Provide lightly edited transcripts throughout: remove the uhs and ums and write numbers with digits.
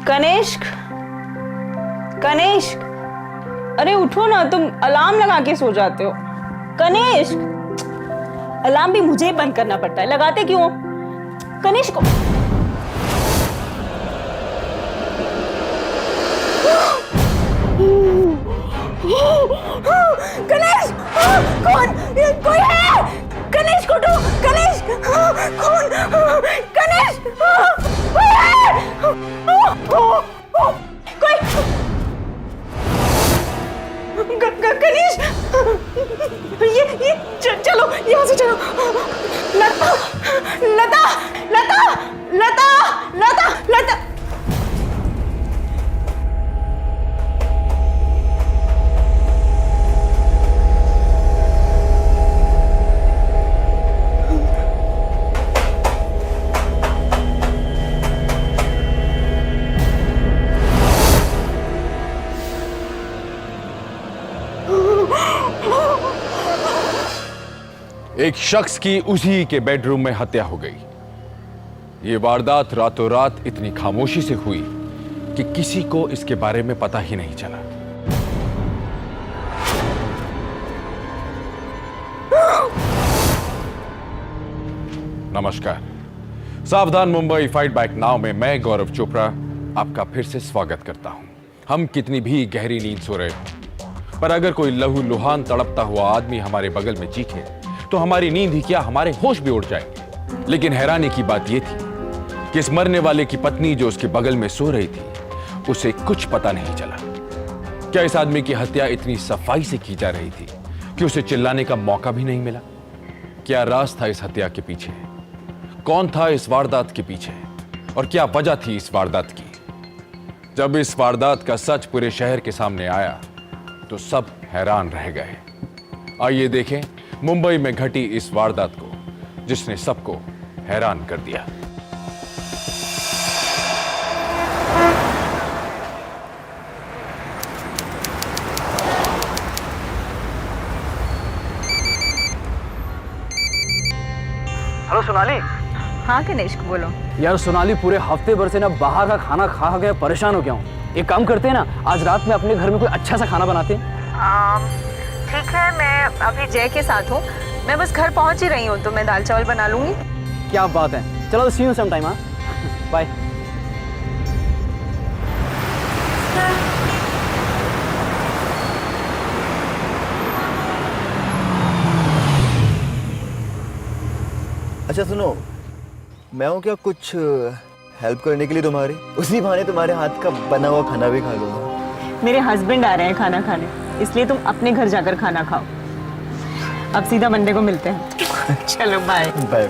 कनिष्क, कनिष्क, अरे उठो ना, तुम अलार्म लगा के सो जाते हो। कनिष्क, अलार्म भी मुझे ही बंद करना पड़ता है, लगाते क्यों हो? कनिष्क, कनिष्क, कौन? कोई है? कनिष्क उठो, कनिष्क, कौन? कनिष्क, कोई है? कोई? कनिष्क, ये चलो, यहाँ से चलो। लता, लता, लता, लता, लता, लता। एक शख्स की उसी के बेडरूम में हत्या हो गई। ये वारदात रातों रात इतनी खामोशी से हुई कि किसी को इसके बारे में पता ही नहीं चला। नमस्कार, सावधान मुंबई फाइट बैक नाउ में मैं गौरव चोपड़ा आपका फिर से स्वागत करता हूं। हम कितनी भी गहरी नींद सो रहे हो, पर अगर कोई लहू लुहान तड़पता हुआ आदमी हमारे बगल में चीखे तो हमारी नींद ही क्या, हमारे होश भी उड़ जाएंगे। लेकिन हैरानी की बात यह थी कि इस मरने वाले की पत्नी जो उसके बगल में सो रही थी, उसे कुछ पता नहीं चला। क्या इस आदमी की हत्या इतनी सफाई से की जा रही थी कि उसे चिल्लाने का मौका भी नहीं मिला? क्या राज था इस हत्या के पीछे? कौन था इस वारदात के पीछे? और क्या वजह थी इस वारदात की? जब इस वारदात का सच पूरे शहर के सामने आया तो सब हैरान रह गए। आइए देखें मुंबई में घटी इस वारदात को जिसने सबको हैरान कर दिया। हेलो सोनाली। हाँ कनिष्क, बोलो। यार सोनाली, पूरे हफ्ते भर से ना बाहर का खाना खा के परेशान हो गया हूँ। एक काम करते हैं ना, आज रात में अपने घर में कोई अच्छा सा खाना बनाते हैं। ठीक है, मैं अभी जय के साथ हूँ, मैं बस घर पहुँच ही रही हूँ, तो मैं दाल चावल बना लूंगी। क्या बात है, चलो सी यू सम टाइम। हाँ बाय। अच्छा सुनो, मैं हूँ क्या कुछ हेल्प करने के लिए तुम्हारी? उसी बहाने तुम्हारे हाथ का बना हुआ खाना भी खा लूंगा। मेरे हस्बैंड आ रहे हैं खाना खाने, इसलिए तुम अपने घर जाकर खाना खाओ। अब सीधा मंडे को मिलते हैं। चलो bye bye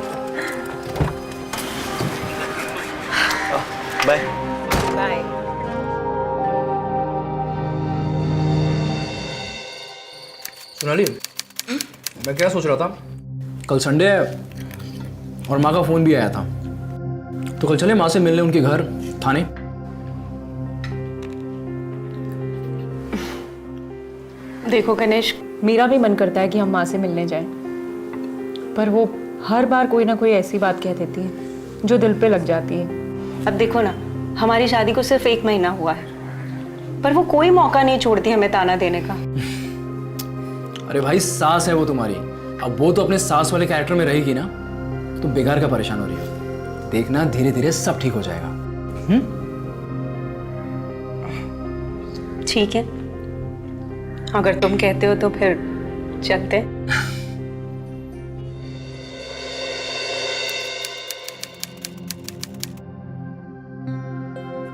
bye bye. Sonali, मैं क्या सोच रहा था, कल संडे है और माँ का फोन भी आया था, तो कल चले माँ से मिलने उनके घर थाने। देखो कनिष्क, मेरा भी मन करता है कि हम माँ से मिलने जाएं, पर वो हर बार कोई ना कोई ऐसी बात कह देती है जो दिल पे लग जाती है। अब देखो ना, हमारी शादी को सिर्फ 1 महीना हुआ है, पर वो कोई मौका नहीं छोड़ती हमें ताना देने का। अरे भाई, सास है वो तुम्हारी, अब वो तो अपने सास वाले कैरेक्टर में रहेगी ना, तुम बेकार का परेशान हो रही हो। देखना धीरे धीरे सब ठीक हो जाएगा। ठीक है, अगर तुम कहते हो तो फिर चलते।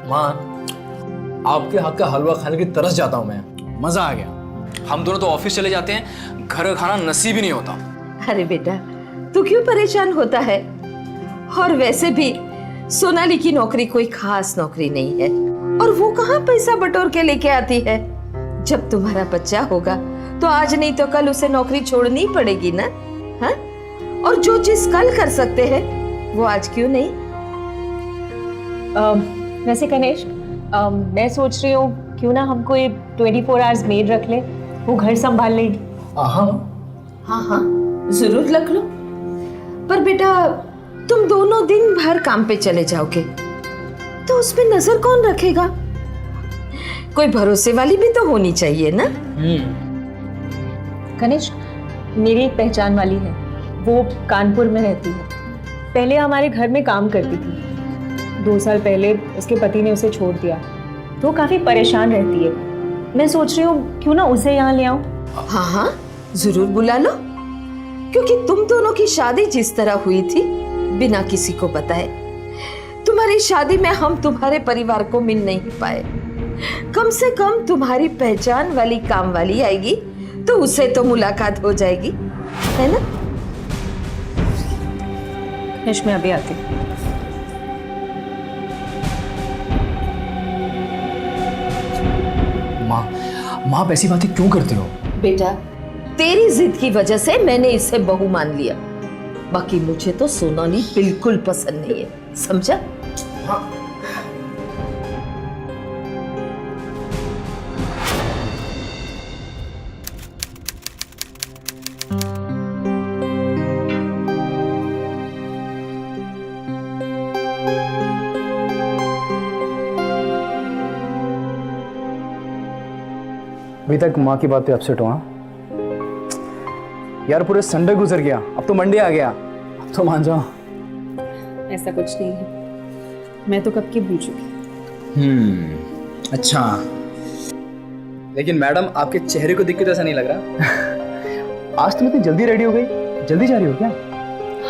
माँ, आपके हाथ का हलवा खाने की तरस जाता हूँ मैं, मजा आ गया। हम दोनों तो ऑफिस चले जाते हैं, घर का खाना नसीब ही नहीं होता। अरे बेटा, तू क्यों परेशान होता है? और वैसे भी सोनाली की नौकरी कोई खास नौकरी नहीं है, और वो कहाँ पैसा बटोर के लेके आती है। जब तुम्हारा बच्चा होगा तो आज नहीं तो कल उसे नौकरी छोड़नी पड़ेगी ना। हाँ? और जो चीज कल कर सकते हैं वो आज क्यों नहीं? वैसे कनिष्क, मैं सोच रही हूँ क्यों ना हम कोई 24 आवर्स मेड रख ले, वो घर संभाल लेगी। हाँ हाँ, जरूर रख लो, पर बेटा तुम दोनों दिन भर काम पे चले जाओगे तो उस पे नजर कौन रखेगा? कोई भरोसे वाली भी तो होनी चाहिए ना। कनिष्क, मेरी एक पहचान वाली है, वो कानपुर में रहती है। पहले हमारे घर में काम करती थी। 2 साल पहले उसके पति ने उसे छोड़ दिया, तो वो काफी परेशान रहती है। मैं सोच रही हूँ क्यों ना उसे यहाँ ले आऊं। हाँ हाँ, जरूर बुला लो, क्योंकि तुम दोनों की शादी जिस तरह हुई थी बिना किसी को बताए, तुम्हारी शादी में हम तुम्हारे परिवार को मिल नहीं पाए। कम से कम तुम्हारी पहचान वाली काम वाली आएगी तो उससे तो मुलाकात हो जाएगी, है ना? कनिष्क, मैं अभी आती हूँ। माँ आप ऐसी बातें क्यों करते हो? बेटा, तेरी जिद की वजह से मैंने इसे बहू मान लिया। बाकी मुझे तो सोनाली बिल्कुल पसंद नहीं है, समझा? अभी तक माँ की बात पे अपसेट हुआ यार। पूरे संडे गुजर गया, अब तो मंडे आ गया, अब तो मान जाओ। ऐसा कुछ नहीं है, मैं तो कब की भूल चुकी। अच्छा, लेकिन मैडम आपके चेहरे को देख के तो ऐसा नहीं लग रहा। आज तुम इतनी जल्दी रेडी हो गई, जल्दी जा रही हो क्या?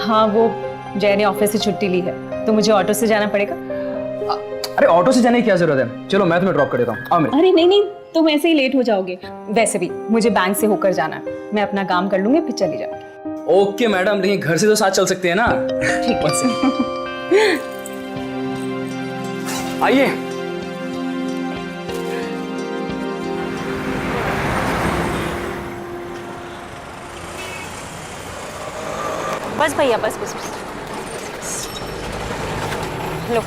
हाँ, वो जय ने ऑफिस से छुट्टी ली है, तो मुझे ऑटो से जाना पड़ेगा। अरे ऑटो से जाने की क्या जरूरत है, चलो मैं तुम्हें ड्रॉप कर देता हूँ। आओ मेरे। अरे नहीं नहीं, तुम ऐसे ही लेट हो जाओगे। वैसे भी मुझे बैंक से होकर जाना है, मैं अपना काम कर लूंगी फिर चली जाऊंगी। ओके मैडम, लेकिन घर से तो साथ चल सकते हैं ना? ठीक है। आइए। बस भैया, बस बस बस। लो।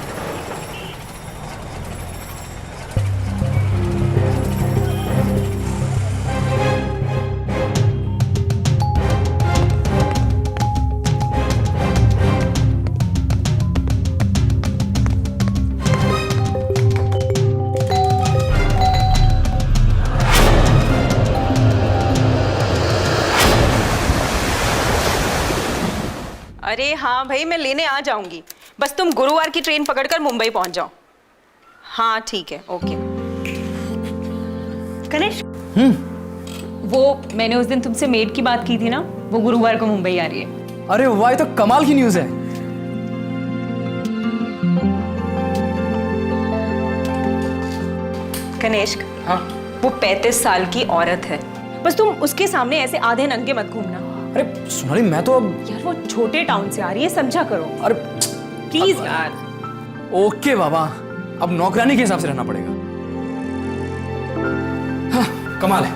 अरे हाँ भाई, मैं लेने आ जाऊंगी, बस तुम गुरुवार की ट्रेन पकड़कर मुंबई पहुंच जाओ। हाँ ठीक है, ओके। कनिष्क, वो मैंने उस दिन तुमसे मेड की बात की थी ना, वो गुरुवार को मुंबई आ रही है। अरे वाह, ये तो कमाल की न्यूज़ है। कनिष्क, हाँ? वो 35 साल की औरत है, बस तुम उसके सामने ऐसे आधे नंगे मत घूमना। अरे सोनाली, मैं तो अब यार वो छोटे टाउन से आ रही है, समझा करो। अरे प्लीज यार। ओके बाबा, अब नौकरानी के हिसाब से रहना पड़ेगा। हाँ, कमाल है।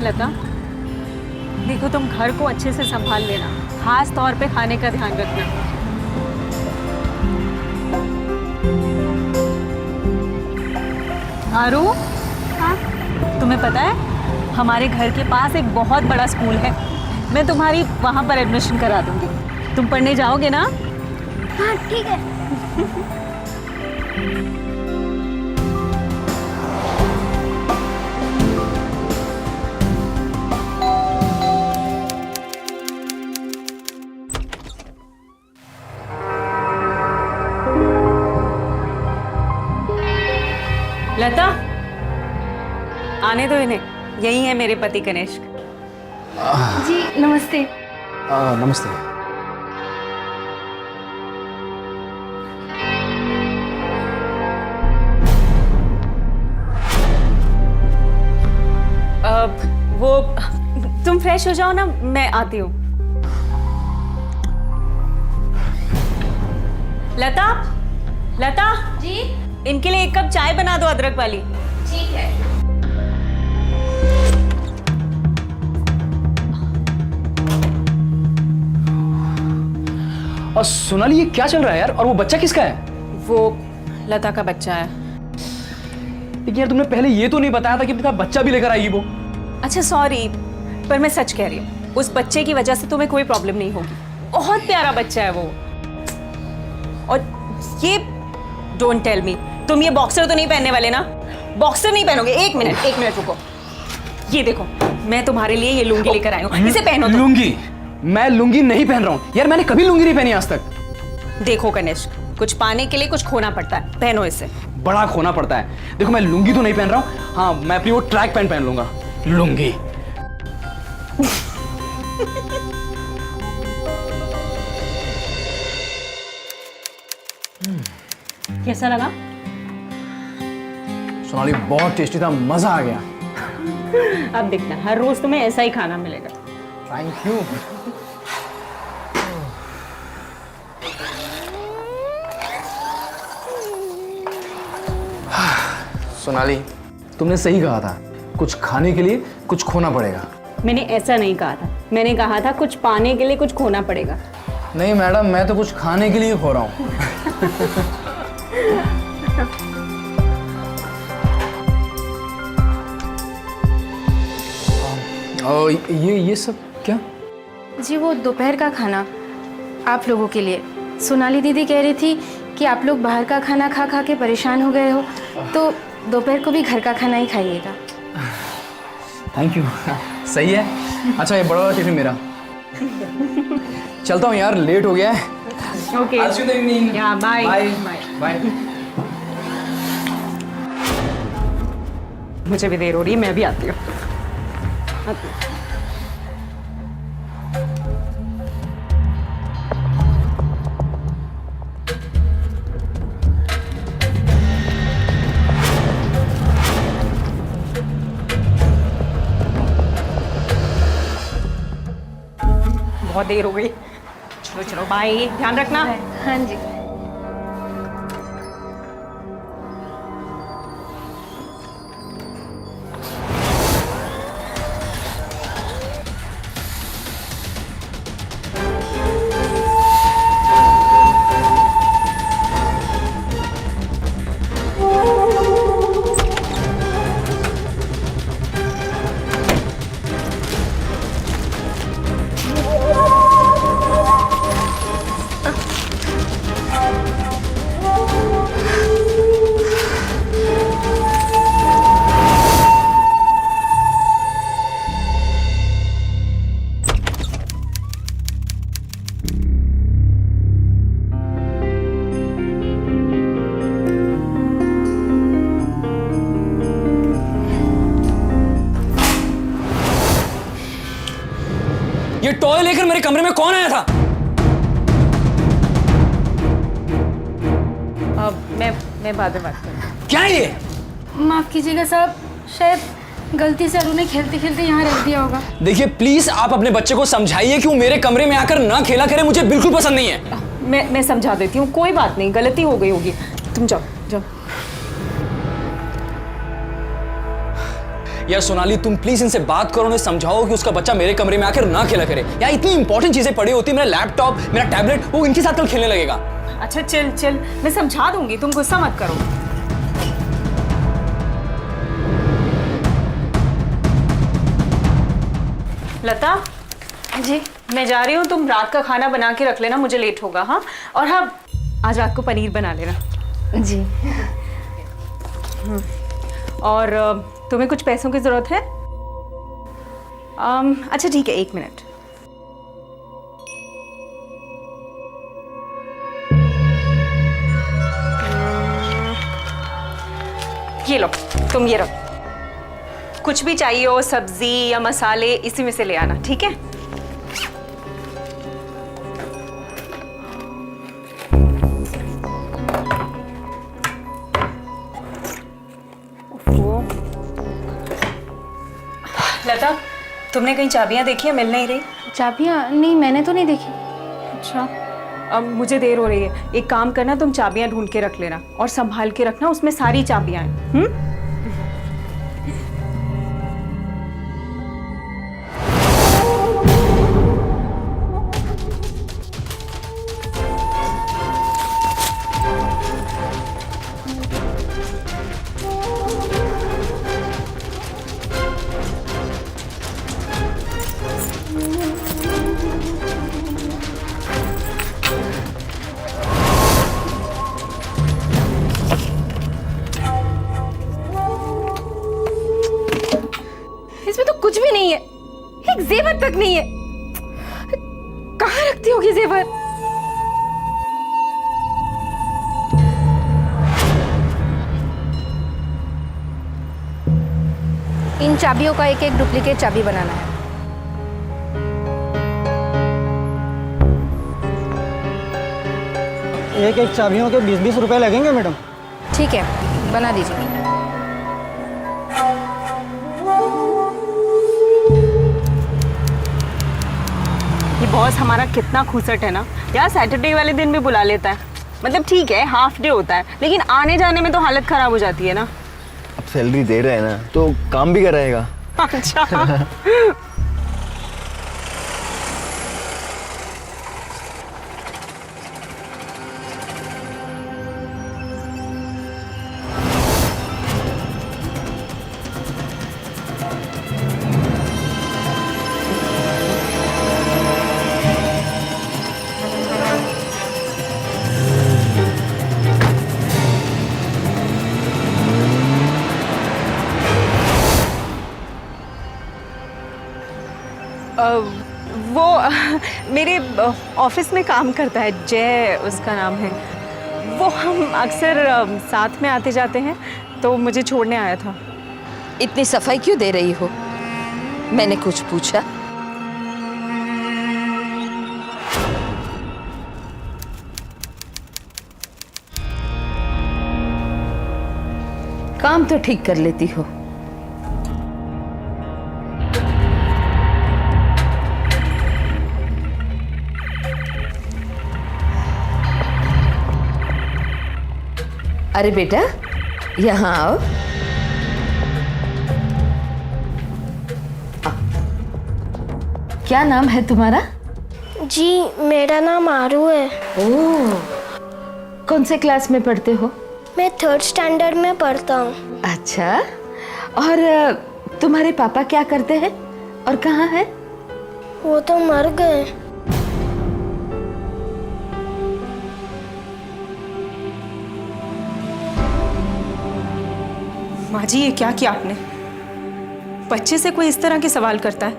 लता, देखो तुम घर को अच्छे से संभाल लेना, खास तौर पे खाने का ध्यान रखना। आरू, हाँ? तुम्हें पता है हमारे घर के पास एक बहुत बड़ा स्कूल है, मैं तुम्हारी वहाँ पर एडमिशन करा दूंगी। तुम पढ़ने जाओगे ना? हाँ ठीक है। लता, आने दो इन्हें, यही है मेरे पति कनिष्क। जी नमस्ते। नमस्ते। वो तुम फ्रेश हो जाओ ना, मैं आती हूँ। लता, लता जी इनके लिए 1 कप चाय बना दो, अदरक वाली। ठीक है। और सोनाली, ये क्या चल रहा है यार? और वो बच्चा किसका है? वो लता का बच्चा है। लेकिन यार तुमने पहले ये तो नहीं बताया था कि बेटा बच्चा भी लेकर आएगी वो। अच्छा सॉरी, पर मैं सच कह रही हूँ, उस बच्चे की वजह से तुम्हें कोई प्रॉब्लम नहीं होगी। बहुत प्यारा बच्चा है वो। और ये डोंट टेल मी, तुम ये बॉक्सर तो नहीं पहनने वाले ना? बॉक्सर नहीं पहनोगे? एक मिनट रुको। ये देखो, मैं तुम्हारे लिए ये लुंगी लेकर आई हूँ, इसे पहनो तुम। लुंगी? मैं लुंगी नहीं पहन रहा हूँ यार, मैंने कभी लुंगी नहीं पहनी आज तक। देखो कनिष्क, कुछ पाने के लिए कुछ खोना पड़ता है, पहनो इसे। बड़ा खोना पड़ता है। देखो मैं लुंगी तो नहीं पहन रहा हूँ, हाँ मैं अपनी वो ट्रैक पैंट पहन लूंगा। लुंगी कैसा लगा? सोनाली बहुत टेस्टी था, मजा आ गया। अब देखना, हर रोज तुम्हें ऐसा ही खाना मिलेगा। Thank you. सोनाली, तुमने सही कहा था, कुछ खाने के लिए कुछ खोना पड़ेगा। मैंने ऐसा नहीं कहा था, मैंने कहा था कुछ पाने के लिए कुछ खोना पड़ेगा। नहीं मैडम, मैं तो कुछ खाने के लिए खो रहा हूँ। और ये सब क्या? जी वो दोपहर का खाना आप लोगों के लिए। सोनाली दीदी कह रही थी कि आप लोग बाहर का खाना खा खा के परेशान हो गए हो, तो दोपहर को भी घर का खाना ही खाइएगा। Thank you. सही है। अच्छा ये बड़ा वाला टिफिन मेरा। चलता हूँ यार, लेट हो गया है। ओके, या बाय बाय। मुझे भी देर हो रही है, मैं भी आती हूँ। बहुत देर हो गई। चलो चलो बाय, ध्यान रखना। हाँ जी। ये टॉय लेकर मेरे कमरे में कौन आया था? मैं बाद में बात करूँ। क्या है ये? माफ कीजिएगा साहब, शायद गलती से अरु ने खेलते खेलते यहाँ रख दिया होगा। देखिए प्लीज आप अपने बच्चे को समझाइए कि वो मेरे कमरे में आकर ना खेला करे, मुझे बिल्कुल पसंद नहीं है। मैं समझा देती हूँ, कोई बात नहीं, गलती हो गई होगी। तुम जाओ जाओ। यार सोनाली, तुम प्लीज इनसे बात करो, उन्हें समझाओ कि उसका बच्चा मेरे कमरे में आकर ना खेला करे। यार इतनी इंपॉर्टेंट चीजें पड़ी होती है, मेरा लैपटॉप, मेरा टैबलेट, वो इनके साथ कल खेलने लगेगा। अच्छा चल, मैं समझा दूंगी, तुम गुस्सा मत करो। लता जी मैं जा रही हूँ, तुम रात का खाना बना के रख लेना, मुझे लेट होगा। हाँ, और हाँ आज रात को पनीर बना लेना। जी। और तुम्हें कुछ पैसों की जरूरत है? अच्छा ठीक है, 1 मिनट। ये लो, तुम ये रखो। कुछ भी चाहिए हो, सब्जी या मसाले, इसी में से ले आना, ठीक है? लता, तुमने कहीं चाबियां देखी है? मिल नहीं रही। चाबियाँ? नहीं, मैंने तो नहीं देखी। अच्छा, अब मुझे देर हो रही है, एक काम करना, तुम चाबियां ढूंढ के रख लेना और संभाल के रखना, उसमें सारी चाबियां हैं। तक नहीं है। कहाँ रखती होगी जेवर? इन चाबियों का एक एक डुप्लीकेट चाबी बनाना है। एक एक चाबियों के 20-20 रुपए लगेंगे मैडम। ठीक है, बना दीजिए। ये बॉस हमारा कितना खुसट है ना यार, सैटरडे वाले दिन भी बुला लेता है। मतलब ठीक है हाफ डे होता है, लेकिन आने जाने में तो हालत खराब हो जाती है ना। अब सैलरी दे रहे हैं ना तो काम भी कराएगा। अच्छा वो मेरे ऑफिस में काम करता है, जय उसका नाम है। वो हम अक्सर साथ में आते जाते हैं, तो मुझे छोड़ने आया था। इतनी सफाई क्यों दे रही हो? मैंने कुछ पूछा? काम तो ठीक कर लेती हो। अरे बेटा, यहाँ आओ। क्या नाम है तुम्हारा? जी मेरा नाम आरू है। ओह, कौन से क्लास में पढ़ते हो? मैं 3rd स्टैंडर्ड में पढ़ता हूँ। अच्छा, और तुम्हारे पापा क्या करते हैं और कहाँ हैं? वो तो मर गए। माँ जी ये क्या किया आपने? बच्चे से कोई इस तरह के सवाल करता है?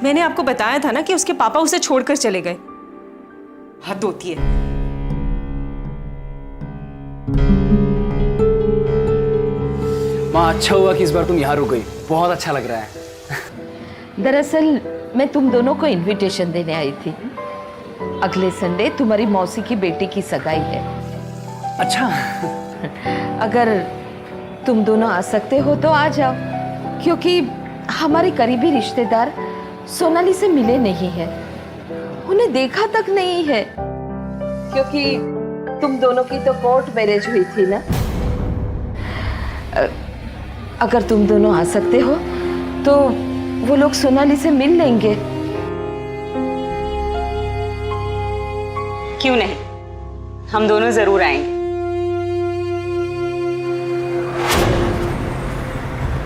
मैंने आपको बताया था ना कि उसके पापा उसे छोड़कर चले गए। हद होती है। माँ अच्छा हुआ कि इस बार तुम यहाँ रुक गई, बहुत अच्छा लग रहा है। दरअसल मैं तुम दोनों को इनविटेशन देने आई थी। अगले संडे तुम्हारी मौसी की बेटी की सगाई है। अच्छा, अगर तुम दोनों आ सकते हो तो आ जाओ, क्योंकि हमारे करीबी रिश्तेदार सोनाली से मिले नहीं हैं, उन्हें देखा तक नहीं है, क्योंकि तुम दोनों की तो कोर्ट मैरिज हुई थी ना। अगर तुम दोनों आ सकते हो तो वो लोग सोनाली से मिल लेंगे। क्यों नहीं, हम दोनों जरूर आएंगे।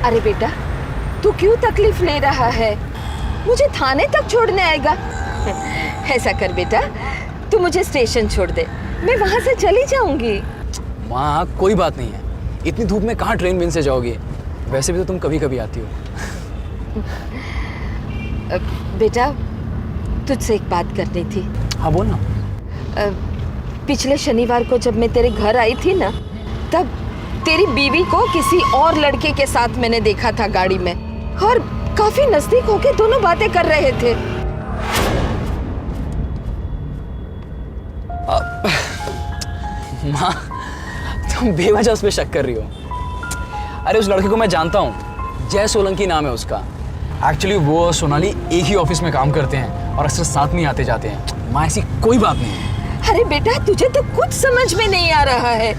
अरे बेटा, तू क्यों तकलीफ ले रहा है? मुझे थाने तक छोड़ने आएगा? ऐसा कर बेटा, तू मुझे स्टेशन छोड़ दे, मैं वहां से चली जाऊंगी। माँ कोई बात नहीं है, इतनी धूप में कहाँ ट्रेन से जाओगी? वैसे भी तो तुम कभी कभी आती हो। बेटा, तुझसे एक बात करनी थी। हाँ बोल ना। पिछले शनिवार को जब मैं तेरे घर आई थी ना, तब तेरी बीवी को किसी और लड़के के साथ मैंने देखा था गाड़ी में, और काफी नजदीक होके दोनों बातें कर रहे थे। माँ तुम बेवजह उस पर शक कर रही हो। अरे उस लड़के को मैं जानता हूँ, जय सोलंकी नाम है उसका। एक्चुअली वो और सोनाली एक ही ऑफिस में काम करते हैं और अक्सर साथ में आते जाते हैं। माँ ऐसी कोई बात नहीं है। अरे बेटा, तुझे तो कुछ समझ में नहीं आ रहा है।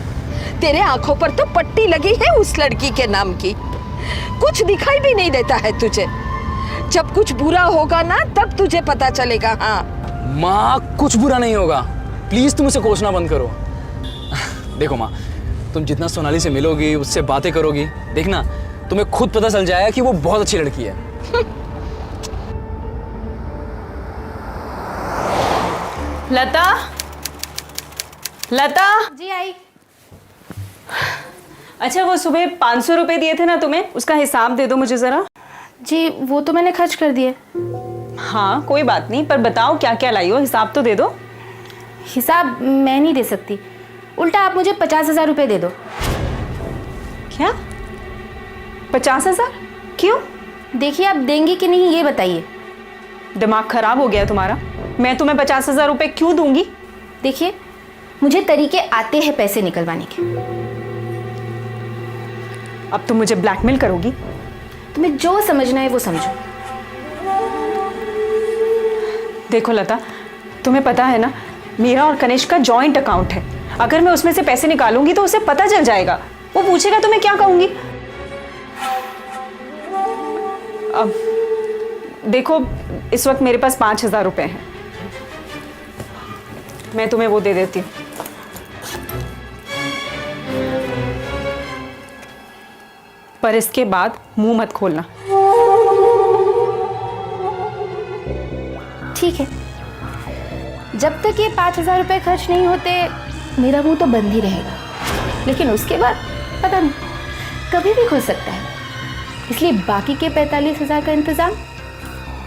तेरे आंखों पर तो पट्टी लगी है उस लड़की के नाम की, कुछ दिखाई भी नहीं देता है तुझे। जब कुछ बुरा होगा ना तब तुझे पता चलेगा। हाँ माँ कुछ बुरा नहीं होगा, प्लीज तुम उसे कोसना बंद करो। देखो माँ, तुम जितना सोनाली से मिलोगी, उससे बातें करोगी, देखना तुम्हें खुद पता चल जाएगा कि वो बहुत अच्छी लड़की है। लता, लता। जी आई। अच्छा वो सुबह 500 रुपए दिए थे ना तुम्हें, उसका हिसाब दे दो मुझे जरा। जी वो तो मैंने खर्च कर दिए। हाँ कोई बात नहीं, पर बताओ क्या क्या लाई हो, हिसाब तो दे दो। हिसाब मैं नहीं दे सकती, उल्टा आप मुझे 50,000 रुपये दे दो। क्या 50,000? क्यों? देखिए आप देंगे कि नहीं ये बताइए। दिमाग खराब हो गया तुम्हारा? मैं तुम्हें 50,000 रुपये क्यों दूंगी? देखिए मुझे तरीके आते हैं पैसे निकलवाने के। अब तुम मुझे ब्लैकमेल करोगी? तुम्हें जो समझना है वो समझो। देखो लता, तुम्हें पता है ना मेरा और कनिष्क का जॉइंट अकाउंट है। अगर मैं उसमें से पैसे निकालूंगी तो उसे पता चल जाएगा, वो पूछेगा तो मैं क्या कहूंगी। अब देखो इस वक्त मेरे पास 5,000 रुपए हैं, मैं तुम्हें वो दे देती हूँ। पर इसके बाद मुंह मत खोलना। ठीक है, जब तक ये 5,000 रुपये खर्च नहीं होते मेरा मुंह तो बंद ही रहेगा, लेकिन उसके बाद पता नहीं कभी भी खुल सकता है। इसलिए बाकी के 45,000 का इंतजाम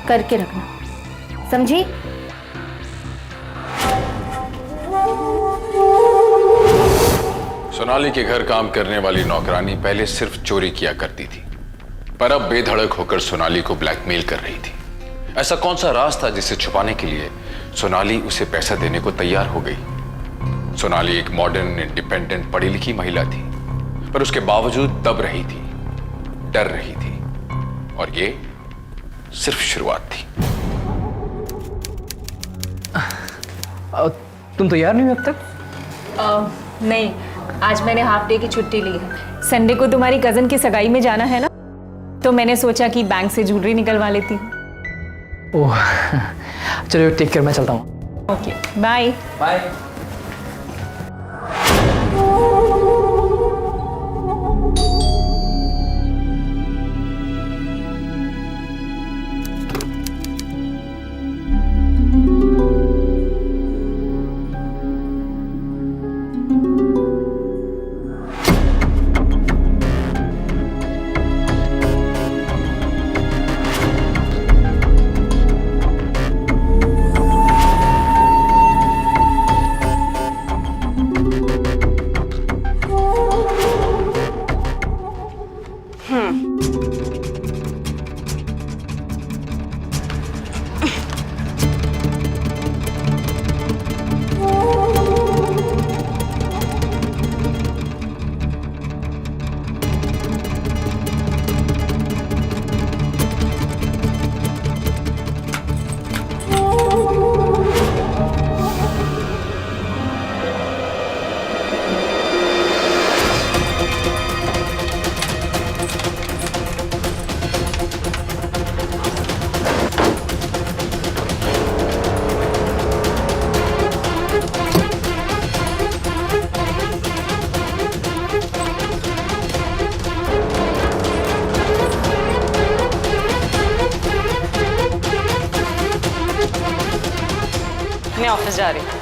करके रखना, समझी? सोनाली के घर काम करने वाली नौकरानी पहले सिर्फ चोरी किया करती थी, पर अब बेधड़क होकर सोनाली को ब्लैकमेल कर रही थी। ऐसा कौन सा राज था जिसे छुपाने के लिए सोनाली उसे पैसा देने को तैयार हो गई। सोनाली एक मॉडर्न, इंडिपेंडेंट, पढ़ी लिखी महिला थी, पर उसके बावजूद दब रही थी, डर रही थी, और ये सिर्फ शुरुआत थी। तुम तैयार नहीं हो अब तक? नहीं, आज मैंने हाफ डे की छुट्टी ली है। संडे को तुम्हारी कजन की सगाई में जाना है ना, तो मैंने सोचा कि बैंक से ज्वेलरी निकलवा लेती हूँ। ओह चलो टेक केयर, मैं चलता हूँ। Okay bye bye. मैं ऑफिस जा रही हूँ।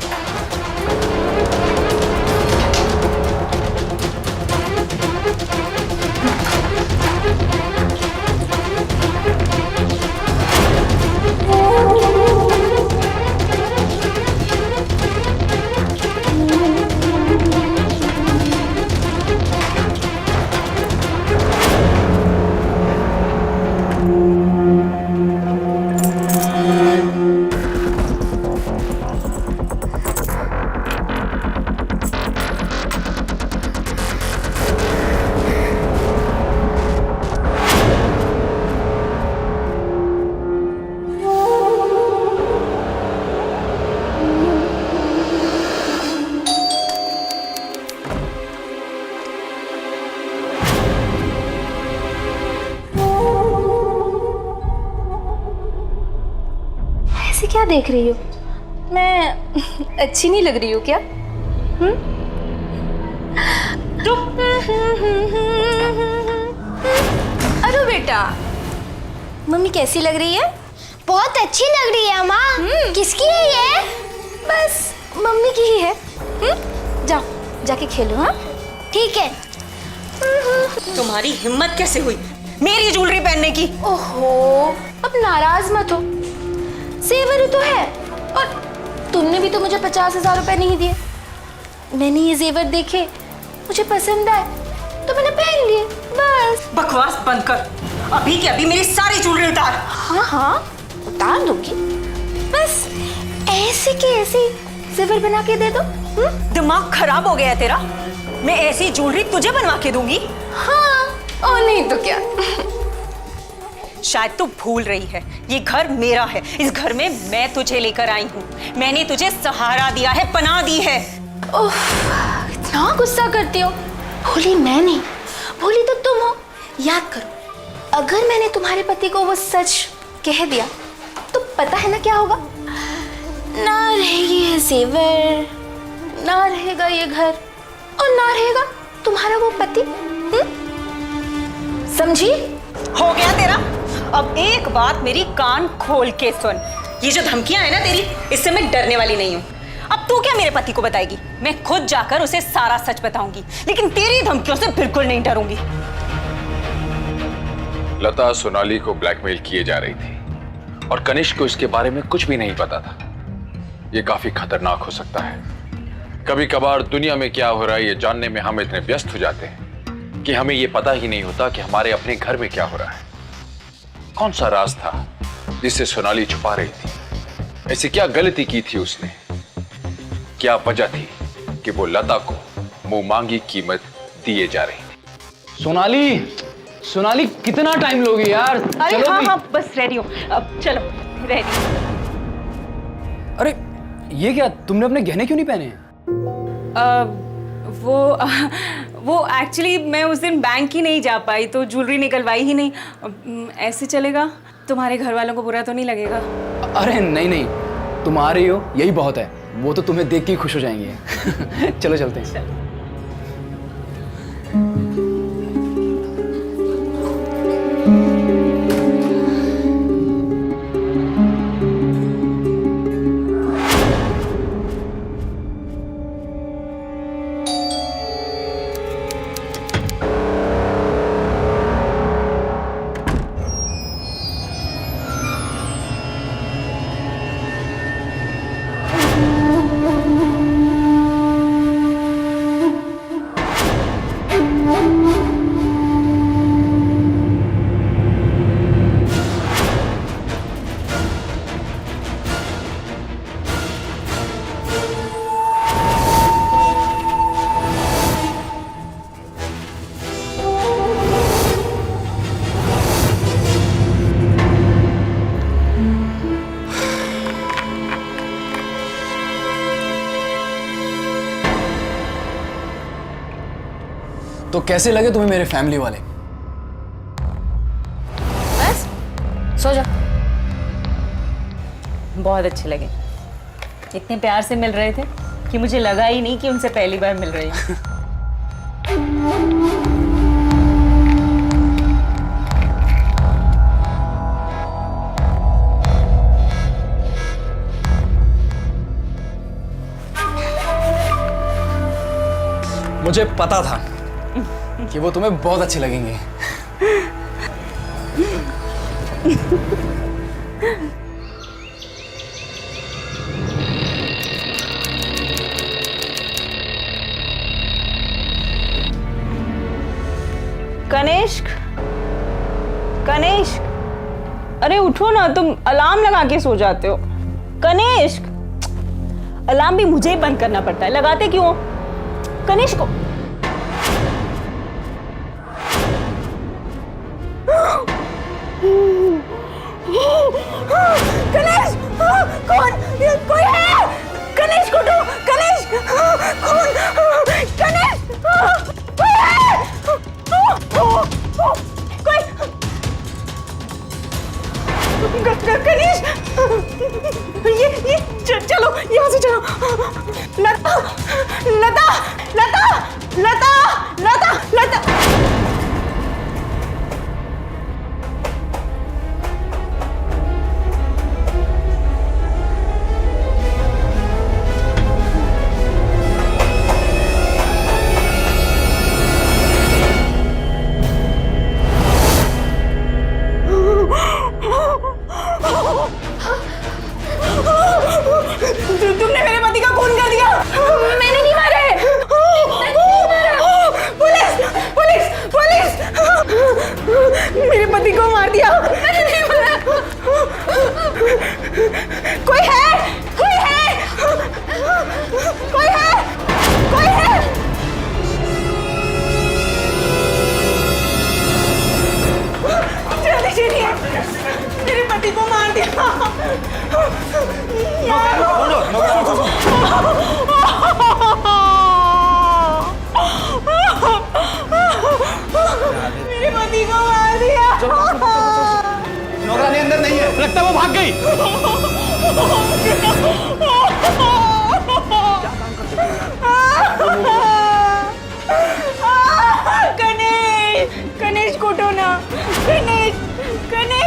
ऐसे क्या देख रही हो? मैं अच्छी नहीं लग रही हूँ क्या? अरे बेटा, मम्मी कैसी लग रही है? बहुत अच्छी लग रही है माँ। किसकी है ये? बस मम्मी की ही है। जाओ जाके खेलो। हाँ ठीक है। तुम्हारी हिम्मत कैसे हुई मेरी ज्वेलरी पहनने की? ओहो, अब नाराज मत हो। जेवर ही तो है। और तुमने भी तो मुझे 50,000 रुपए नहीं दिए। मैंने ये जेवर देखे, मुझे पसंद आए तो मैंने पहन लिए, बस। बकवास बंद कर, अभी के अभी मेरी सारी ज्वेलरी उतार। हाँ हाँ उतार दूंगी, बस ऐसे के ऐसे जेवर बना के दे दो। दिमाग खराब हो गया है तेरा? मैं ऐसी ज्वेलरी तुझे बनवा के दूंगी? हाँ और नहीं तो क्या। शायद तू भूल रही है, ये घर मेरा है। इस घर में मैं तुझे लेकर आई हूँ। मैंने तुझे सहारा दिया है, पनाह दी है। ओह, इतना गुस्सा करती हो। भूली मैं नहीं, भूली तो तुम हो। याद करो, अगर मैंने तुम्हारे पति को वो सच कह दिया तो पता है ना क्या होगा? ना रहेगी ये जेवर, ना रहेगा ये घर, और ना रहेगा तुम्हारा वो पति। समझी? हो गया तेरा? अब एक बात मेरी कान खोल के सुन। ये जो धमकियां है ना तेरी, इससे मैं डरने वाली नहीं हूँ। अब तू क्या मेरे पति को बताएगी? मैं खुद जाकर उसे सारा सच बताऊंगी, लेकिन तेरी धमकियों से बिल्कुल नहीं डरूंगी। लता सोनाली को ब्लैकमेल किए जा रही थी और कनिष्क को इसके बारे में कुछ भी नहीं पता था। यह काफी खतरनाक हो सकता है। कभी कभार दुनिया में क्या हो रहा है ये जानने में हम इतने व्यस्त हो जाते हैं कि हमें यह पता ही नहीं होता कि हमारे अपने घर में क्या हो रहा है। कौन सा राज था जिसे सोनाली छुपा रही थी? ऐसी क्या गलती की थी उसने? क्या वजह थी कि वो लता को मुंह मांगी कीमत दिए जा रही थी? सोनाली कितना टाइम लोगी यार? अरे चलो हाँ भी। हाँ बस रेडी हो, अब चलो रेडी। अरे ये क्या, तुमने अपने गहने क्यों नहीं पहने? वो एक्चुअली मैं उस दिन बैंक ही नहीं जा पाई तो ज्वेलरी निकलवाई ही नहीं। ऐसे चलेगा? तुम्हारे घर वालों को बुरा तो नहीं लगेगा? अरे नहीं नहीं, तुम आ रही हो यही बहुत है। वो तो तुम्हें देख के ही खुश हो जाएंगे। चलो चलते हैं। तो कैसे लगे तुम्हें मेरे फैमिली वाले? बस सो जा। बहुत अच्छे लगे। इतने प्यार से मिल रहे थे कि मुझे लगा ही नहीं कि उनसे पहली बार मिल रही हूँ। मुझे पता था कि वो तुम्हें बहुत अच्छे लगेंगे। कनिष्क, कनिष्क, अरे उठो ना, तुम अलार्म लगा के सो जाते हो। कनिष्क, अलार्म भी मुझे ही बंद करना पड़ता है, लगाते क्यों? कनिष्क को कनिष्क, कौन? कोई है? कनिष्क उठो, कनिष्क, कौन? कनिष्क, कोई है? कोई? कनिष्क, ये चलो, यहाँ से चलो। लता, लता, लता, लता, लता, लता।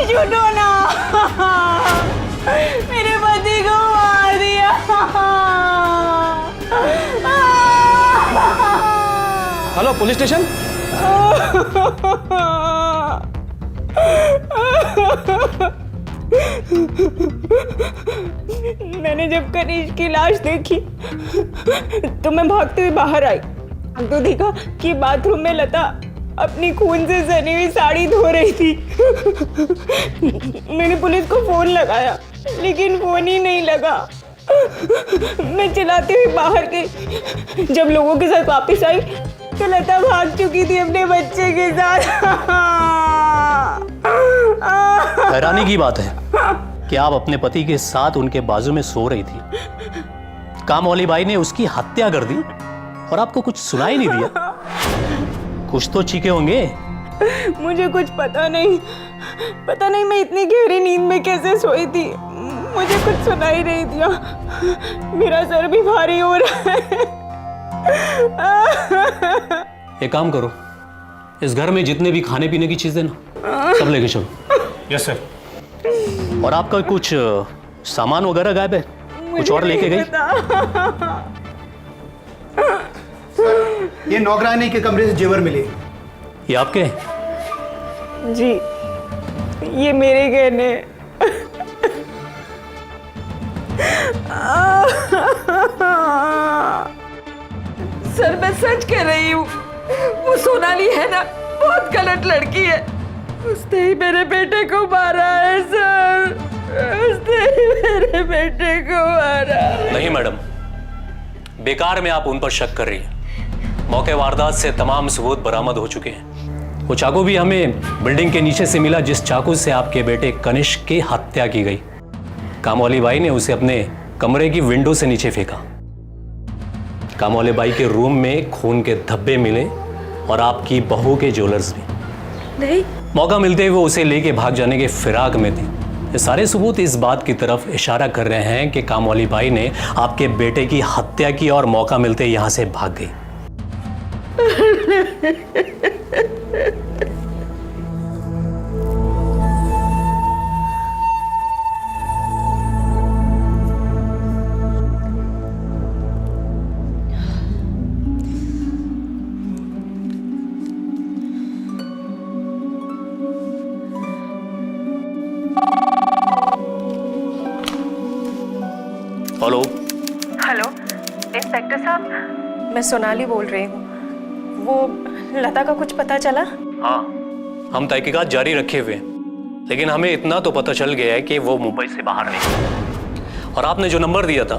छूटो ना, मेरे पति को मार दिया। Hello police station. मैंने जब कनिष्क की लाश देखी तो मैं भागते हुए बाहर आई तो देखा कि बाथरूम में लता अपनी खून से सनी हुई साड़ी धो रही थी। मैंने पुलिस को फोन लगाया लेकिन फोन ही नहीं लगा। मैं चिल्लाते हुए बाहर गई। जब लोगों के साथ वापस आई तो लता भाग चुकी थी अपने बच्चे के साथ। हैरानी की बात है कि आप अपने पति के साथ उनके बाजू में सो रही थी। कामवाली बाई ने उसकी हत्या कर दी और आपको कुछ सुनाई नहीं दिया। कुछ तो चीखे होंगे। मुझे कुछ पता नहीं मैं इतनी गहरी नींद में कैसे सोई थी। मुझे कुछ सुनाई नहीं दिया। मेरा सर भी भारी हो रहा है। एक काम करो, इस घर में जितने भी खाने पीने की चीजें ना सब लेके चलो। Yes sir. और आपका कुछ सामान वगैरह गायब है? कुछ और लेके गई? ये नौकरानी के कमरे से जेवर मिले। ये आपके? जी, ये मेरे गहने। सर मैं सच कह रही हूँ, वो सोनाली है ना, बहुत गलत लड़की है। उसने ही मेरे बेटे को मारा है सर, उसने ही मेरे बेटे को मारा। नहीं मैडम, बेकार में आप उन पर शक कर रही हैं। मौके वारदात से तमाम सबूत बरामद हो चुके हैं। वो चाकू भी हमें बिल्डिंग के नीचे से मिला जिस चाकू से आपके बेटे कनिष्क की हत्या की गई। कामवाली बाई ने उसे अपने कमरे की विंडो से नीचे फेंका। कामवाली बाई के रूम में खून के धब्बे मिले और आपकी बहू के ज्वेलर्स भी। नहीं, मौका मिलते ही वो उसे लेके भाग जाने के फिराक में थी। ये सारे सबूत इस बात की तरफ इशारा कर रहे हैं कि कामवाली बाई ने आपके बेटे की हत्या की और मौका मिलते ही यहां से भाग गई। हेलो। हेलो इंस्पेक्टर साहब, मैं सोनाली बोल रही हूँ। वो लता का कुछ पता चला? हाँ, हम तहकीकात जारी रखे हुए हैं, लेकिन हमें इतना तो पता चल गया है कि वो मुंबई से बाहर नहीं। और आपने जो नंबर दिया था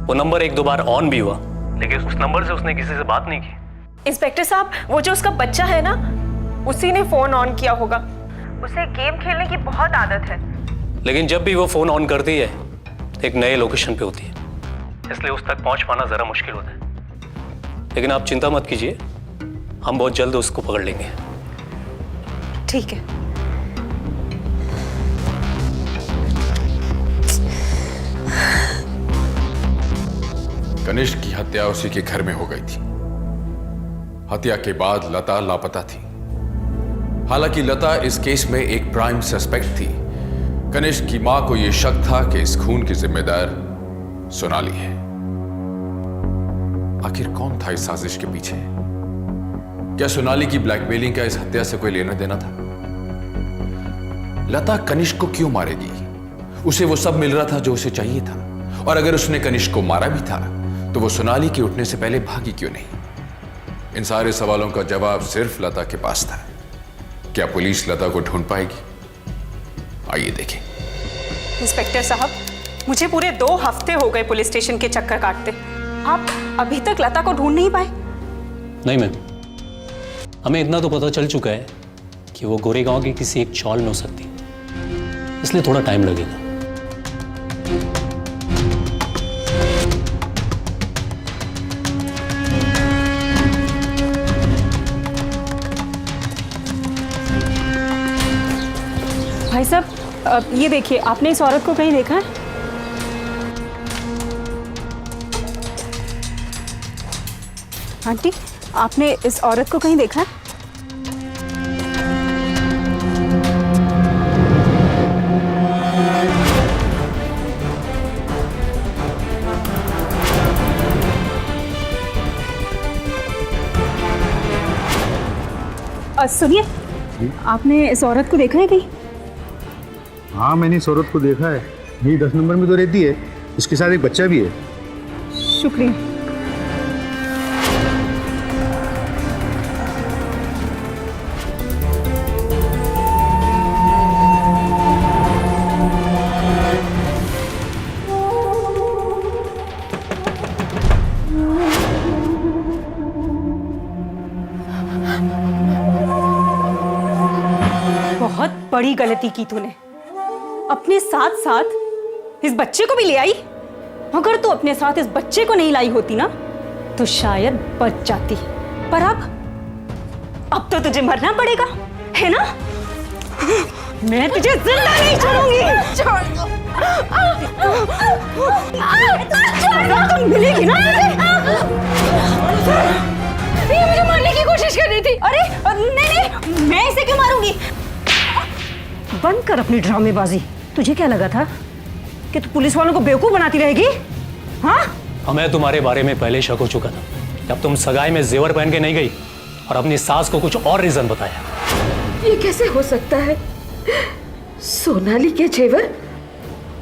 वो नंबर एक दो बार ऑन भी हुआ, लेकिन उस नंबर से उसने किसी से बात नहीं की। इंस्पेक्टर साहब, वो जो उसका बच्चा है ना, उसी ने फोन ऑन किया होगा। उसे गेम खेलने की बहुत आदत है। लेकिन जब भी वो फोन ऑन करती है एक नए लोकेशन पे होती है, इसलिए उस तक पहुंच पाना जरा मुश्किल होता है। लेकिन आप चिंता मत कीजिए, हम बहुत जल्द उसको पकड़ लेंगे। ठीक है। कनिष्क की हत्या उसी के घर में हो गई थी। हत्या के बाद लता लापता थी। हालांकि लता इस केस में एक प्राइम सस्पेक्ट थी। कनिष्क की मां को यह शक था कि इस खून की जिम्मेदार सोनाली है। आखिर कौन था इस साजिश के पीछे? क्या सोनाली की ब्लैकमेलिंग का इस हत्या से कोई लेना देना था? लता कनिष्क को क्यों मारेगी? उसे वो सब मिल रहा था जो उसे चाहिए था। और अगर उसने कनिष्क को मारा भी था तो वो सोनाली के उठने से पहले भागी क्यों नहीं? इन सारे सवालों का जवाब सिर्फ लता के पास था। क्या पुलिस लता को ढूंढ पाएगी? आइए देखें। इंस्पेक्टर साहब, मुझे पूरे 2 हफ्ते हो गए पुलिस स्टेशन के चक्कर काटते। आप अभी तक लता को ढूंढ नहीं पाए? नहीं मैम, हमें इतना तो पता चल चुका है कि वो गोरेगांव की किसी एक चौल में हो सकती है, इसलिए थोड़ा टाइम लगेगा। भाई साहब, ये देखिए, आपने इस औरत को कहीं देखा है? आंटी, आपने इस औरत को कहीं देखा है? सुनिए, आपने इस औरत को देखा है कहीं? हाँ, मैंने इस औरत को देखा है, यही 10 नंबर में तो रहती है, इसके साथ एक बच्चा भी है। शुक्रिया। बहुत बड़ी गलती की तूने। अपने साथ साथ इस बच्चे को भी ले आई। अगर तू अपने साथ इस बच्चे को नहीं लाई होती ना तो शायद बच जाती। पर अब तो तुझे मरना पड़ेगा, है ना? मैं तुझे जिंदा नहीं छोड़ूंगी। तुम मिलेगी ना मुझे? ये मुझे मारने की कोशिश कर रही थी। अरे नहीं, मैं इसे क्यों मारूंगी? बंद कर अपनी ड्रामेबाजी। तुझे क्या लगा था कि तू पुलिस वालों को बेवकूफ बनाती रहेगी? हाँ? हमें तुम्हारे बारे में पहले शक हो चुका था जब तुम सगाई में जेवर पहन के नहीं गई और अपनी सास को कुछ और रीजन बताया। ये कैसे हो सकता है? सोनाली के जेवर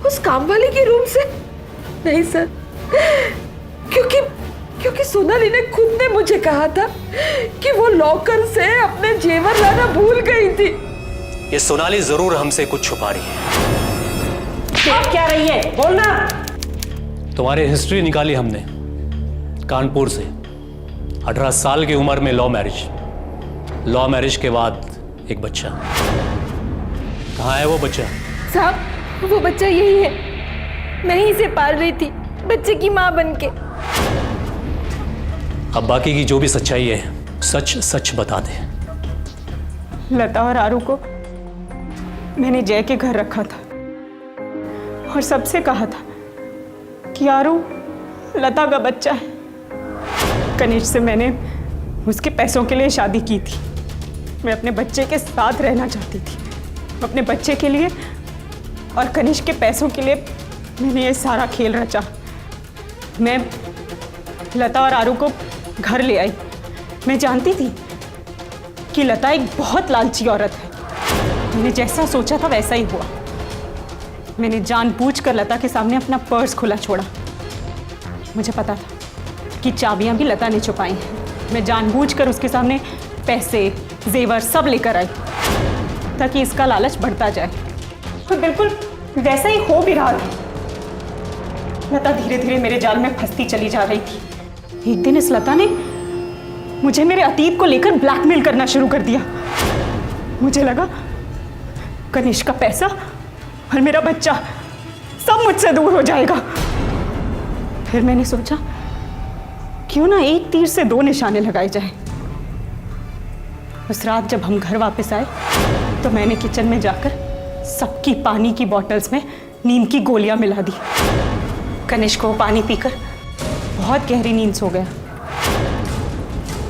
उस काम वाले के रूम से? नहीं सर, क्योंकि सोनाली ने खुद ने मुझे कहा था कि वो लॉकर से अपने जेवर लाना भूल गई थी। ये सोनाली जरूर हमसे कुछ छुपा रही है। अब क्या रही है? बोलना। तुम्हारी हिस्ट्री निकाली हमने कानपुर से। 18 साल की उम्र में लॉ मैरिज के बाद एक बच्चा। कहाँ है वो बच्चा? साहब, वो बच्चा यही है। मैं ही इसे पाल रही थी, बच्चे की माँ बनके। अब बाकी की जो भी सच्चाई है सच सच बता दे। लता और आरू को मैंने जय के घर रखा था और सबसे कहा था कि आरू लता का बच्चा है। कनिष्क से मैंने उसके पैसों के लिए शादी की थी। मैं अपने बच्चे के साथ रहना चाहती थी। अपने बच्चे के लिए और कनिष्क के पैसों के लिए मैंने ये सारा खेल रचा। मैं लता और आरू को घर ले आई। मैं जानती थी कि लता एक बहुत लालची औरत है। मैंने जैसा सोचा था वैसा ही हुआ। मैंने जानबूझकर लता के सामने अपना पर्स खुला छोड़ा। मुझे पता था कि चाबियां भी लता ने छुपाई हैं। मैं जानबूझकर उसके सामने पैसे, जेवर सब लेकर आई ताकि इसका लालच बढ़ता जाए। तो बिल्कुल वैसा ही हो भी रहा था। लता धीरे धीरे मेरे जाल में फंसती चली जा रही थी। एक दिन इस लता ने मुझे मेरे अतीत को लेकर ब्लैकमेल करना शुरू कर दिया। मुझे लगा कनिष्क का पैसा और मेरा बच्चा सब मुझसे दूर हो जाएगा। फिर मैंने सोचा क्यों ना एक तीर से दो निशाने लगाए जाए। उस रात जब हम घर वापस आए तो मैंने किचन में जाकर सबकी पानी की बॉटल्स में नींद की गोलियां मिला दी। कनिष्क को पानी पीकर बहुत गहरी नींद सो गया।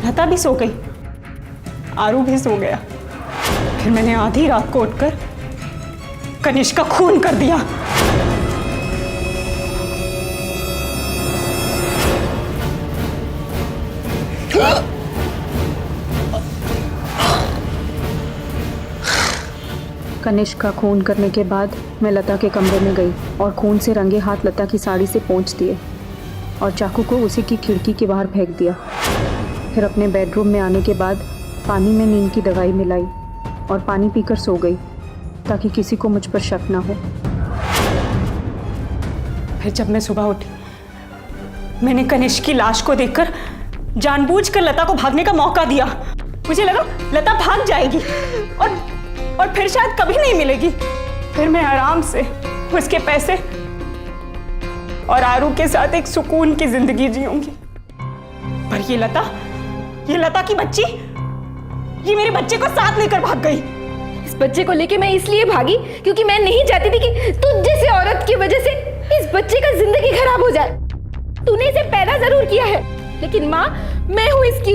लता भी सो गई, आरू भी सो गया। फिर मैंने आधी रात को उठकर कनिष्क का खून कर दिया। कनिष्क का खून करने के बाद मैं लता के कमरे में गई और खून से रंगे हाथ लता की साड़ी से पोंछ दिए और चाकू को उसी की खिड़की के बाहर फेंक दिया। फिर अपने बेडरूम में आने के बाद पानी में नींद की दवाई मिलाई और पानी पीकर सो गई ताकि किसी को मुझ पर शक ना हो। फिर जब मैं सुबह उठी मैंने कनिष्क की लाश को देखकर जानबूझकर लता को भागने का मौका दिया। मुझे लगा लता भाग जाएगी और फिर शायद कभी नहीं मिलेगी। फिर मैं आराम से उसके पैसे और आरू के साथ एक सुकून की जिंदगी जीऊंगी। पर ये लता की बच्ची, ये मेरे बच्चे को साथ लेकर भाग गई। इस बच्चे को लेके मैं इसलिए भागी क्योंकि मैं नहीं चाहती थी कि तुझ जैसे औरत की वजह से इस बच्चे का जिंदगी खराब हो जाए। तूने इसे पैदा जरूर किया है लेकिन माँ मैं हूँ इसकी।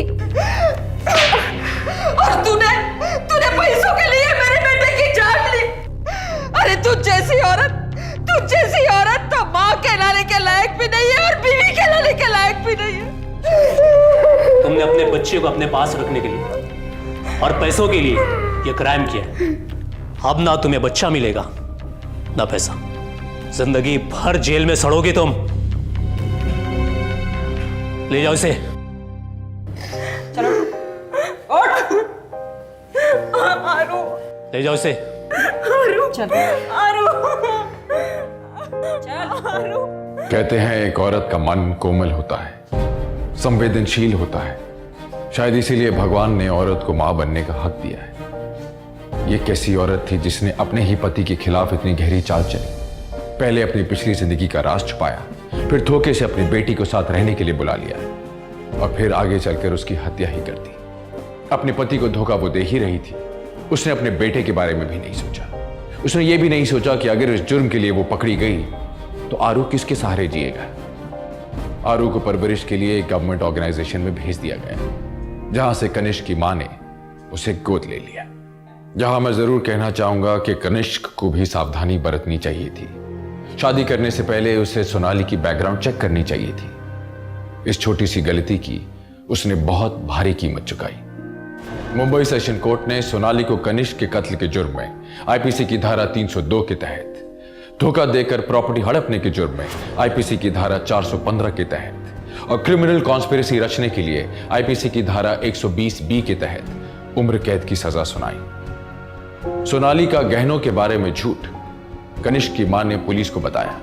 और तूने पैसों के लिए मेरे बेटे की जान ली। अरे तू जैसी औरत तो माँ कहलाने के लायक भी नहीं है और बीवी कहलाने के लायक भी नहीं है। तुमने अपने बच्चे को अपने पास रखने के लिए और पैसों के लिए ये क्राइम किया है। अब ना तुम्हें बच्चा मिलेगा ना पैसा, जिंदगी भर जेल में सड़ोगे तुम। ले जाओ इसे। ले जाओ इसे। कहते हैं एक औरत का मन कोमल होता है, संवेदनशील होता है। शायद इसीलिए भगवान ने औरत को मां बनने का हक दिया है। ये कैसी औरत थी जिसने अपने ही पति के खिलाफ इतनी गहरी चाल चली। पहले अपनी पिछली जिंदगी का राज छुपाया, फिर धोखे से अपनी बेटी को साथ रहने के लिए बुला लिया और फिर आगे चलकर उसकी हत्या ही कर दी। अपने पति को धोखा वो दे ही रही थी, उसने अपने बेटे के बारे में भी नहीं सोचा। उसने ये भी नहीं सोचा कि अगर इस जुर्म के लिए वो पकड़ी गई तो आरू किसके सहारे जिएगा। आरू को परवरिश के लिए एक गवर्नमेंट ऑर्गेनाइजेशन में भेज दिया गया, जहां से कनिष्क की मां ने उसे गोद ले लिया। जहां मैं जरूर कहना चाहूंगा कि कनिष्क को भी सावधानी बरतनी चाहिए थी। शादी करने से पहले उसे सोनाली की बैकग्राउंड चेक करनी चाहिए थी। इस छोटी सी गलती की उसने बहुत भारी कीमत चुकाई। मुंबई सेशन कोर्ट ने सोनाली को कनिष्क के कत्ल के जुर्म में आईपीसी की धारा 302 के तहत, धोखा देकर प्रॉपर्टी हड़पने के जुर्म में आईपीसी की धारा 415 के तहत और क्रिमिनल कॉन्स्पिरेसी रचने के लिए आईपीसी की धारा 120B के तहत उम्र कैद की सजा सुनाई। सोनाली का गहनों के बारे में झूठ कनिष्क की मां ने पुलिस को बताया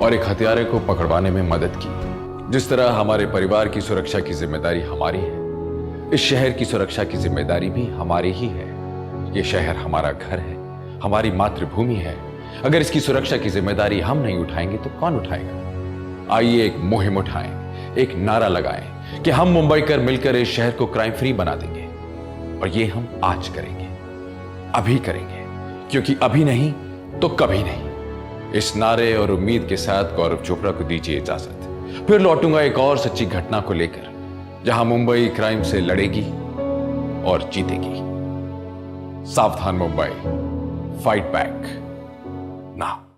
और एक हत्यारे को पकड़वाने में मदद की। जिस तरह हमारे परिवार की सुरक्षा की जिम्मेदारी हमारी है, इस शहर की सुरक्षा की जिम्मेदारी भी हमारी ही है। ये शहर हमारा घर है, हमारी मातृभूमि है। अगर इसकी सुरक्षा की जिम्मेदारी हम नहीं उठाएंगे तो कौन उठाएगा? आइए एक मुहिम उठाएं, एक नारा लगाएं कि हम मुंबईकर मिलकर इस शहर को क्राइम फ्री बना देंगे। और ये हम आज करेंगे, अभी करेंगे, क्योंकि अभी नहीं तो कभी नहीं। इस नारे और उम्मीद के साथ गौरव चोपड़ा को दीजिए इजाजत। फिर लौटूंगा एक और सच्ची घटना को लेकर, जहां मुंबई क्राइम से लड़ेगी और जीतेगी। सावधान मुंबई, फाइट बैक नाउ।